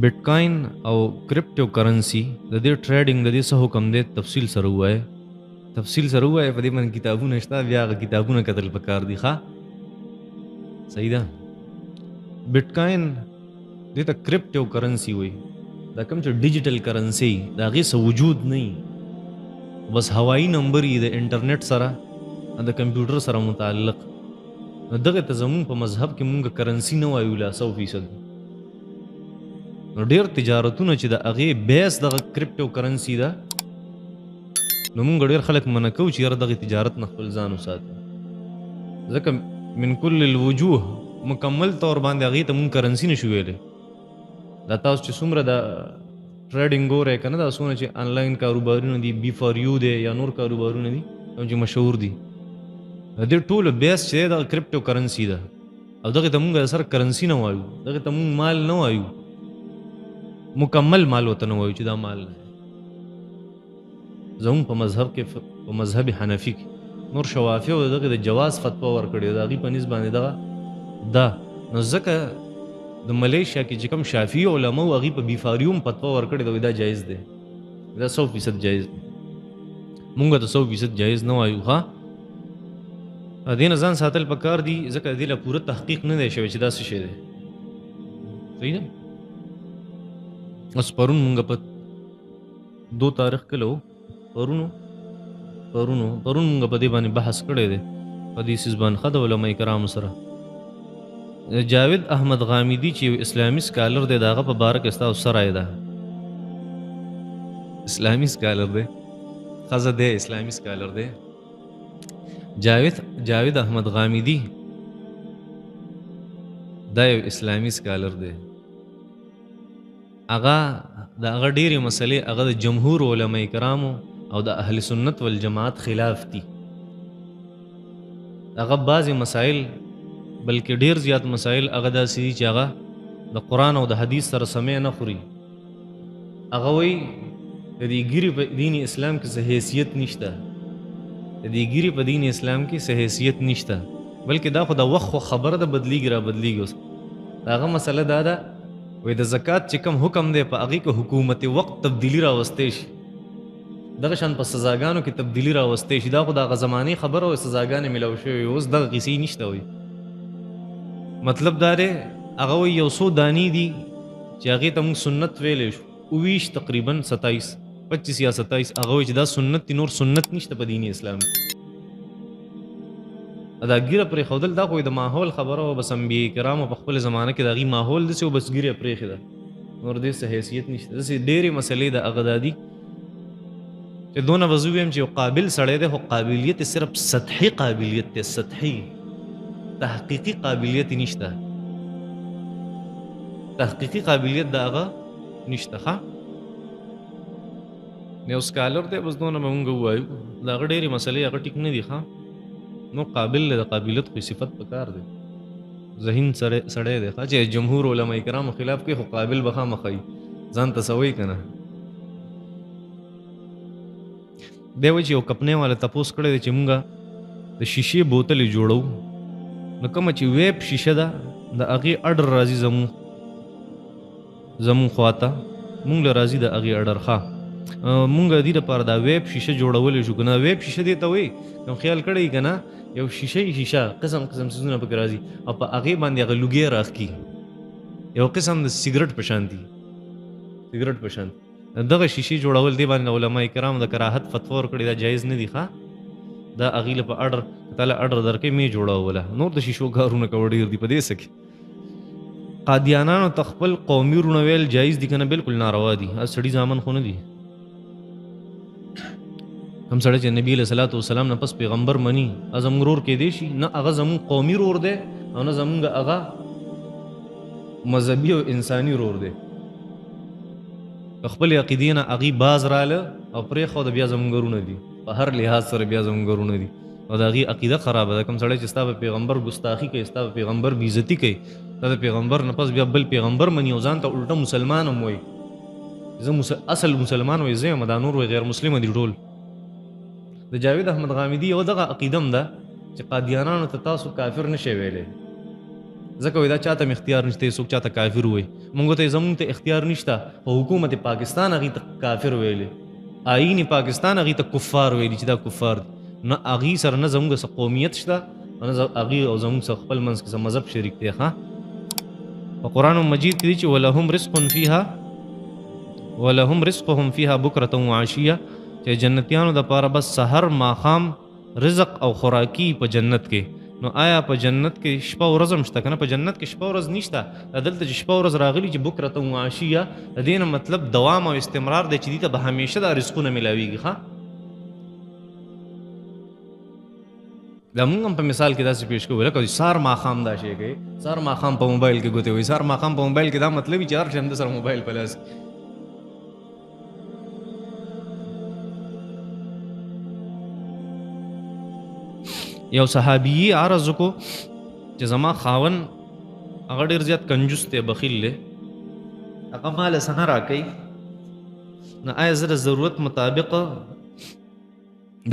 बिटकॉइन او کرپټو کرنسی د دې ټریډینګ د دې څه حکم دی تفصیل سره وایي په دې باندې کتابونه شته بیا هغه کتابونه کتل پکار دي ښه صحیح ده बिटकॉइन دې ته کرپټو کرنسی وایي دا کوم چې ډیجیټل کرنسی دا هغې څه وجود نه بس هوایی نمبر یې د انټرنیټ سره د کمپیوټر سره متعلق نو دغه ته زمونږ په مذهب کې مونږ کرنسی نه وایو لا 100%. نو ډېر تجارتونه چې د هغې بیس دغه کرپټو کرنسی ده نو مونږ ډېر خلک منع کوو چې یاره دغه تجارت نه خپل ځان وساتي ځکه من کل الوجوه مکمل طور باندې هغې ته مونږ کرنسی نشو ویلی دا تاسو چې څومره د ټریډینګ ګورئ که نه دا څومره چې آنلاین کاروبارونه دي بی فار یو دی یا نور کاروبارونه دي کوم چې مشهور دي د دې ټولو بیس چې دی دغه کرپټو کرنسی ده او دغې ته مونږ سره کرنسی نه وایو دغې ته مونږ مال نه وایو مکمل مال ورته نه وایو چې دا مال نه زموږ په مذهب کې په مذهب حنفي کې نور شوافیو دغې د جواز فتوا ورکړې د هغې په نسبت باندې دغه ده نو ځکه د ملیشیا کې چې کوم شافعي علما وو هغې په بیفاریوم فتوا ورکړې ده دا جایز دی دا 100% جایز دی مونږ ته 100% جایز نه وایو ښه دې نه ځان ساتل پکار دي ځکه دې له پوره تحقیق نه دی شوی چې دا څه شی دی صحیح ده اوس پرون مونږ په 2 تاریخ کله پرون مونږ په دې باندې بحث کړی دی په دې سیز باندې ښه د علما کرامو سره جاوید احمد غامدي چې یو اسلامي سکالر دی د هغه په باره کې ستاسو څه رایه ده اسلامي سکالر دی ښځه دی اسلامي سکالر دی جاوید احمد غامدي دا یو اسلامي سکالر دی هغه د هغه ډېرې مسلې هغه د جمهور علما کرامو او د اهل سنت والجماعت خلاف دي هغه بعضې مسائل بلکې ډېر زیات مسائل هغه داسې دي چې هغه د قرآن او د حدیث سره سمې نه خوري هغه وایي د دې ګیرې په دین اسلام کې څه حیثیت نشته د دې ګیرې په دین اسلام کې څه حیثیت نشته بلکې دا خو د وخت خو خبره ده بدلیږي را بدلیږي اوس د هغه مسله دا ده وایي د زکات چې کوم حکم دی په هغې کې حکومت وقت تبدیلي راوستی شي دغه شان په سزاګانو کې تبدیلي راوستی شي دا خو د هغه زمانې خبره وایي سزاګانې میلاو شوې اوس دغه قیسې نشته وایي مطلب دا دی هغه وایي یو څو دانې دي چې هغې ته موږ سنت ویلی شو 20 تقریبا 27 25 یا 27 هغه وایي چې دا سنت دي نور سنت نشته په دین اسلام کې دا ګیره پرېښودل دا خو د ماحول خبره وه بس انبیاء کرامو په خپل زمانه کې د هغې ماحول داسې و بس ګیره پرېښې ده نور دې څه حیثیت نشته داسې ډېرې مسلې د هغه دا دي چې دونه به زه ویم چې یو قابل سړی دی خو قابلیت صرف سطحي قابلیت دی سطحي تحقیقي قابلیت نشته تحقیقي قابلیت د هغه نشته ښه یو سکالر دی بس دونه به مونږ ووایو د هغه ډېرې مسلې هغه ټیک نه دي ښه نو قابل د قابلیت خو صفت پکار دی ذهین سړی دی ښه چې جمهور علما کرامو خلاف کوي خو قابل به خامخا وي ځان ته څه وایي که نه دی وایي چې یو کپنۍ والا تپوس کړی دی چې مونږ د شیشې بوتلې جوړو نو کومه چې ویب شیشه ده د هغې اډر راځي زمونږ خواته مونږ له راځي د هغې اډر ښه مونږ د دې لپاره دا ویب شیشه جوړولی شو که نه ویب شیشه دې ته وایي کوم خیال کړی که نه یو شیشه قسم څیزونه پکې راځي او په هغې باندې هغه لوګی راښکي یو قسم د سګرټ په شان دي سګرټ په شان دغه شیشې جوړول دې باندې علما کرامو د کراهت فتوا ورکړې دا جایز نه دي ښه دا هغې له په اډر تعالی اډر درکې مې جوړوله نور د شیشو کارونه کوه ډېر دي په دې څه کې قادیانانو ته خپل قومي وروڼه ویل جایز دي که نه بلکل ناروا دي سړي زامن خو نه دي کوم سړی چې نبي علیه صلات وسلام نه پس پیغمبر مني زموږ ورور کیدی شي نه هغه زموږ قومي ورور دی او نه زموږ هغه مذهبي او انساني ورور دی خپل عقیدې نه هغې باز راله او پرېښوده بیا زموږ ورونه دي په هر لحاظ سره بیا زموږ ورونه دي او د هغې عقیده خرابه ده کوم سړی چې ستا په پیغمبر ګستاخي کوي ستا په پیغمبر بېعزتي کوي دا د پیغمبر نه پس بیا بل پیغمبر مني او ځان ته الټه مسلمان هم وایي زه اصل مسلمان وایي زه یم دا نور وایي غیر مسلمه دي ټول د جاوید احمد غامدي یو دغه عقیده هم ده چې قادیانانو ته تاسو کافر نشئ ویلی ځکه وای دا چاته اختیار نشته څوک چاته کافر وای مونږ ته زمونږ ته اختیار نشته او حکومت پاکستان هغه ته کافر ویلې آئین پاکستان هغه ته کفار ویلي چې دا کفار دي نه هغه سره نه زمونږ څه قومیت شته نه هغه او زمونږ څه خپل منځ کې مذهب شریک دی ښه په قرآن مجید کې چې ولهم رزق فیها ولهم رزقهم فیها بکرة وعشیه چې جنتیانو د پاره بس سحر ماخام رزق او خوراکی په جنت کې نو آیا په جنت کې شپه ورځ هم شته کنه په جنت کې شپه ورځ نشته دلته چې شپه ورځ راغلی چې بکرة وعشیه د دې نه مطلب دوام او استمرار دی چې دې ته به همیشه دا رزقونه ملاویږي ښه دا مونږ هم په مثال کې داسې پیش کوو لکه سار ماښام دا شی کوي سار ماښام په موبایل کې ګوتې وایي سار ماښام په موبایل کې دا مطلب وي چې هر ټایم د سره موبایل په لاس یو صحابي عرض کو چې زما خاون هغه ډېر زیات کنجوس دی بخیل دی هغه مال څه نه راکوي نه آیا زه د ضرورت مطابق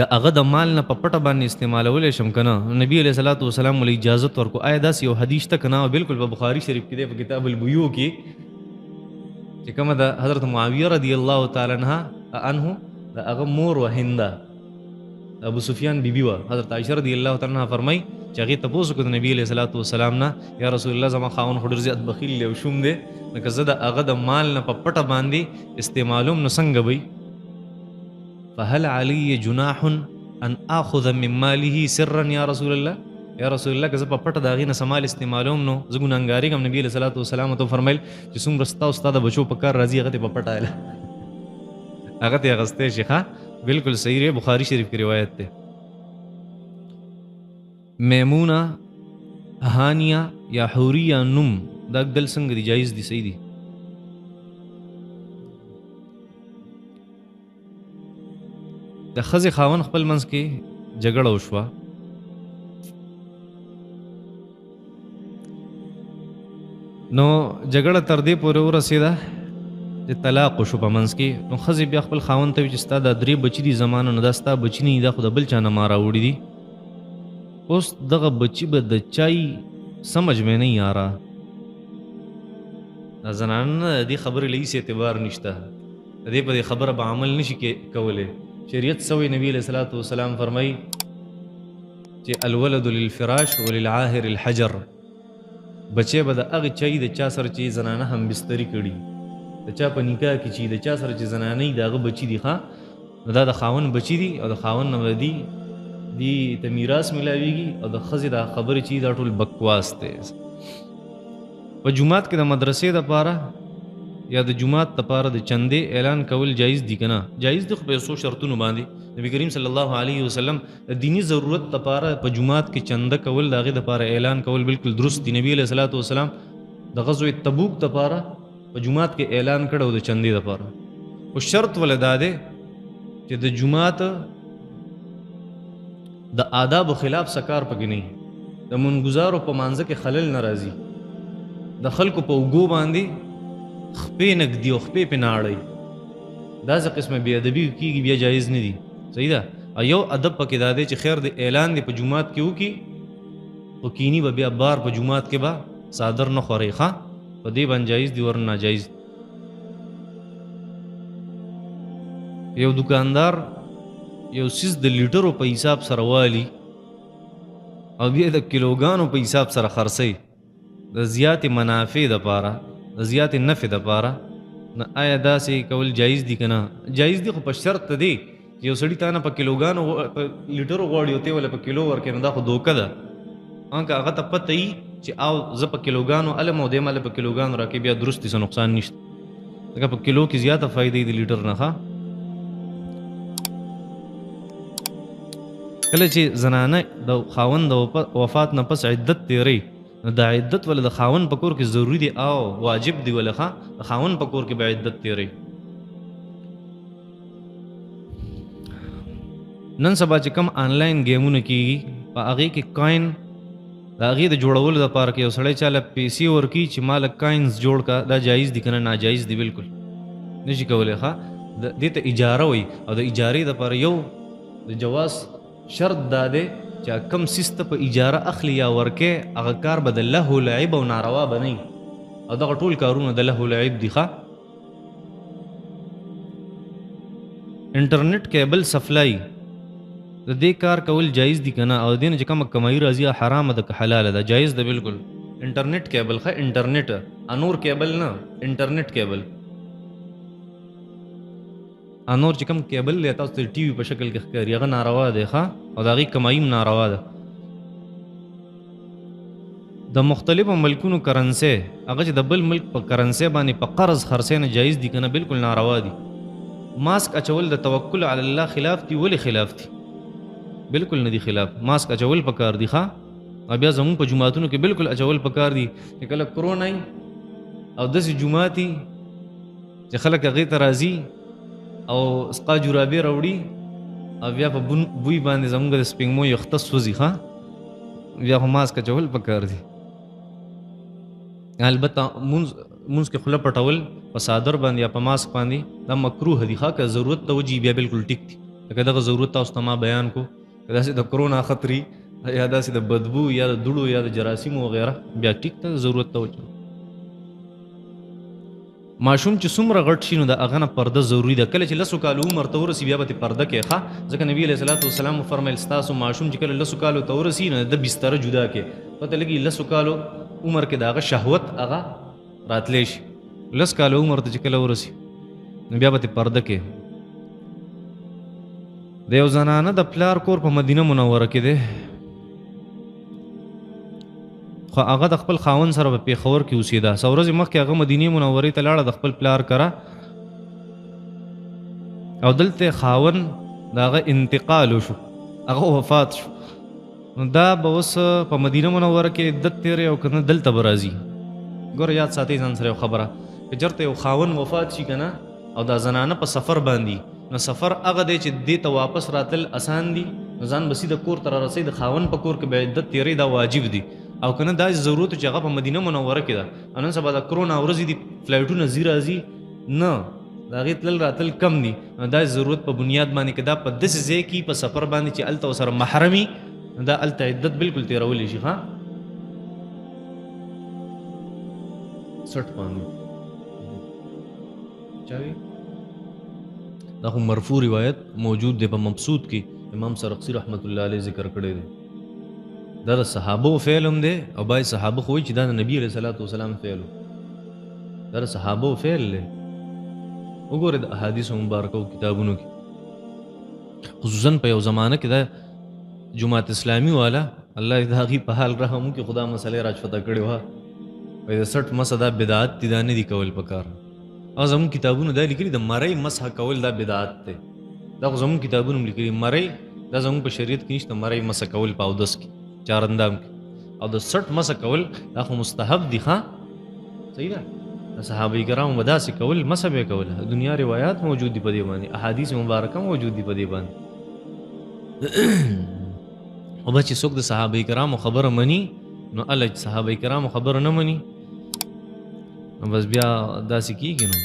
د هغه د مال نه په پټه باندې استعمالولی شم که نه نبي علیه صلات وسلام ولې اجازت ورکو آیا داسې یو حدیث شته که نه بلکل په بخاري شریف کې دی په کتاب البیوع کې چې کومه د حضرت معاویه رضی الله تعالی عنه د هغه مور و هنده ابو سفیان بیبي وا حضرت عائشہ رضی الله تعالی عنها فرمای چې هغه تاسو کو د نبی علیہ الصلوۃ والسلام نه یا رسول الله زما خاون خډر زیات بخیل له شوم دی لکه زه د هغه د مال نه په پټه باندې استعمالوم نو څنګه وي فهل علی جناح ان اخذ من ماله سرا یا رسول الله یا رسول الله که زه په پټه د هغې نه سمال استعمالوم نو زه ګناهګاري کوم نبي علیہ الصلوۃ والسلام ته فرمایل چې څومره ستا او ستا د بچو په کار راځي هغه ته په پټه هغه ته اغستی شي ښه بالکل صحیح ہے بخاری شریف کی روایت تے میمونہ ہانیہ یا حوریہ نم دا دل سنگ دی جائز دی صحیح دی د ښځې خاوند خپل منځ کې جګړه وشوه نو جګړه تر دې پورې ورسېده چې طلاق وشو په منځ کې نو ښځې بیا خپل خاوند ته وي چې ستا دا 3 بچي دي زمانه نه دا ستا بچي نه دي دا خو د بل چا نه ما راوړي دي اوس دغه بچي به د چای سمجھ میں نہیں آ رہا دا زنانه نه د دې خبرې له هېڅ اعتبار نشته د دې په دې خبره به عمل نشي کولی شریعت سوی نبی علیہ الصلوۃ والسلام فرمایي چې الولد للفراش وللعاهر الحجر بچی به د هغې چای د چا سره چې زنانه هم بستري کړي د چا په نکاح کې چې د چا سره چې زنانه د هغه بچي دي ښه نو دا د خاوند بچي دي او د خاوند نه به دي ته میراث ملاویږي او د ښځې دا خبرې چې دا ټول بکواس دی په جومات کې د مدرسې دپاره یا د جومات دپاره د چندې اعلان کول جایز دي که نه جایز دي خو په څو شرطونو باندې نبی کریم صلی الله علیه وسلم د دینی ضرورت دپاره په جومات کې چنده کول د هغې دپاره اعلان کول بالکل درست دي نبی علیه صلات وسلام د غزوې تبوک دپاره په جومات کې اعلان کړی د چندې دپاره خو شرط ولې دا دی چې د جومات د آدابو خلاف سکار پکې نه د منګزارو په مانځه کې خلل نه راځي د خلکو په اوږو باندې خپې نږدي او خپې پې نه اړوي داسې قسمه بې ادبي کېږي بیا جایز نه دي صحیح ده او یو ادب پکې دا دی چې خیر د اعلان دی په جومات کې وکړي خو کینی به بیا بار په جومات کې به صادر نه خورئ ښه په دې باندې جایز دي ورنه ناجایز یو دکاندار یو سیز د لیټرو په حساب سره والي او بیا د کیلوګانو په حساب سره خرڅوي د زیات منافع دپاره د زیات نفع دپاره نه آیا داسې کول جایز دي که نه جایز دي خو په شرط دی چې یو سړي تا نه په کیلوګانو په لیټرو غواړي او تی وله په کیلو ورکوي نو دا خو دوکه ده که هغه ته پته وي چې او زه په کیلوګانو علم او دی ماله په کیلوګانو راکوي بیا درست دي څه نقصان نشته ځکه په کیلو کې زیاته فایده د لیټر نه ښه کله چې زنانه د خاوند د وفات نه پس عدت تیری نو د عدت ولې د خاوند په کور کې ضروري دی او واجب دی ولې ښه د خاوند په کور کې به عدت تیری نن سبا چې کم آنلاین گیمونه کېږي په هغې کې کوین د هغې د جوړولو دپاره کې یو سړی چاله پیسې ورکوي چې ماله کوینز جوړ کا دا جایز دي که نه ناجایز دي بالکل نشي کولی ښه دې ته اجاره وایي او د اجارې دپاره یو د جواز شرط دا دی چې کم سیست په اجاره اخلي یا ورکه هغه کار به د الله لعب او ناروا بنئ او دغه ټول کارونه د الله لعب دي ښه. انټرنیټ کیبل سپلای د دې کار کول جایز دي کنه او دین چې کوم کمایي راځي حرام ده که حلال ده؟ جایز ده بالکل. انټرنیټ کیبل ښه انټرنیټ انور کیبل نه انټرنیټ کیبل انور چې کوم کیبل دی تاسو ته ټي وي په شکل کې ښکاري هغه ناروا دی ښه او د هغې کمایي هم ناروا ده. د مختلفو ملکونو کرنسۍ هغه چې د بل ملک په کرنسۍ باندې په قرض خرڅۍ نه جایز دي کنه بالکل ناروا دي. ماسک اچول د توکل علی الله خلاف دي. ولې خلاف دي؟ بالکل نه دي خلاف. ماسک اچول پکار دي ښه او بیا زمون په جمعاتونو کې بالکل اچول پکار دي چې کله کرونا او داسې جمعاتي چې خلک هغې ته راځي او سقا جرابې راوړي او بیا په بوی باندې زمونږ د سپینګمو یخته سوځي ښه بیا خو ماسک اچول پکار دي. البته مونځ کې خوله پټول په صادر باندې یا په ماسک باندې دا مکروه دي ښه که ضرورت ته وجي بیا بالکل ټیک دي. لکه دغه ضرورت تاسو ته ما بیان کو که داسې د کرونا خطرې یا داسې د بدبو یا د دوړو یا د جراثیمو وغیره بیا ټیک ته ضرورت ته وجي. ماشوم چې څومره غټ شي نو د هغه نه پرده ضروري ده. کله چې لسو کالو عمر ته ورسي بیا به پرده کوې ښه ځکه نبي علیه صلات وسلام وفرمیل ستاسو ماشوم چې کله لسو کالو ته ورسي نو د بستره جدا کې پته لګي لسو کالو عمر کې د هغه شهوت هغه راتلی شي. لس کالو عمر ته چې کله ورسي نو بیا به پرده کې. د یو زنانه د پلار کور په مدینه منوره کې دی خو هغه د خپل خاوند سره په پیښور کې اوسېده. څو ورځې مخکې هغه مدینې منورې ته لاړه د خپل پلار کره او دلته خاوند د هغه انتقال وشو هغه وفات شو. نو دا به اوس په مدینه منوره کې عدت تېری او که نه دلته به راځي. ګوره یاد ساتئ ځان سره یو خبره که چېرته یو خاوند وفات شي که نه او دا زنانه په سفر باندې نو سفر هغه دی چې دې ته واپس راتل اسان دي نو ځان به سیده کور ته رارسئ د خاوند په کور کې به عدت تېری دا واجب دي او که نه دا ضرورت چې هغه په مدینه منوره کې ده او نن سبا د کرونا ورځې دي فلایټونه ځي راځي نه د هغې تلل راتل کم دي نو دا ضرورت په بنیاد باندې که دا په داسې ځای کې په سفر باندې چې هلته ورسره محرمي دا هلته عدت بالکل تېرولی شي ښه 60 باندې چاوي دا خو مرفوع روایت موجود دی په مبسوط کې امام سرخسی رحمت الله علیه ذکر کړی دی. دا د صحابو فعل هم دی او باید صحابه خو وایي چې دا د نبي علیه صلات وسلام فعل دا د صحابو فعل دی. وګورئ د احادیثو مبارکو کتابونو کې خصوصا په یو زمانه کې دا جماعت اسلامي والا الله د هغې په حال رحم وکړي خدا مسئلې راچفته کړې وه وایي د 60 مسه دا بدعت دي دا نه دي کول پکار او زموږ کتابونو دا لیکلي د مرۍ مسح کول دا بدعت دی. دا خو زموږ کتابونو هم لیکلي مرۍ دا زموږ په شریعت کې نشته مرۍ مسح کول په اودس کې چارندام کې او د 60 مسح کول دا خو مستحب دي ښه صحیح ده. د صحابه کرامو به داسې کول مسح به یې کول دنیا روایات موجود دي په دې باندې احادیث مبارکه موجود دي په دې باندې او بس چې څوک د صحابه کرامو خبره مني نو الله چې صحابه کرامو خبره نه مني نو بس بیا داسې کېږي نو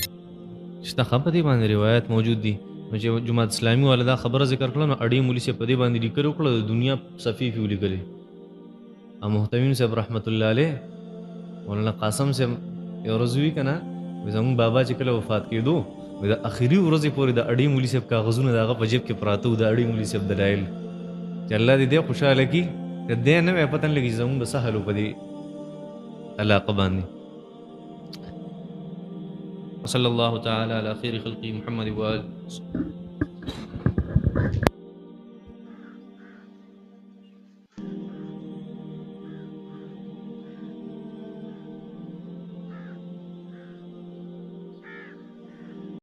شته ښه په دې باندې روایت موجود دي نو چې جماعت اسلامي والا دا خبره ذکر کړله نو اړې مولي صاحب په دې باندې لیکل وکړه د دنیا صفیف یې ولیکلې او محتمین صاحب رحمت الله علیه مولانا قاسم صاحب یو ورځ وي که نه زموږ بابا چې کله وفات کېدو د اخري ورځې پورې د اړې مولي صاحب کاغذونه د هغه په جیب کې پراته وو د اړې مولي صاحب دلایل چې الله دې دی خوشحاله کړي که دی نه وی پته نه لګي زموږ به سهل و په دې علاقه باندې. وصلی الله تعالی علی خیر خلقه محمد وآله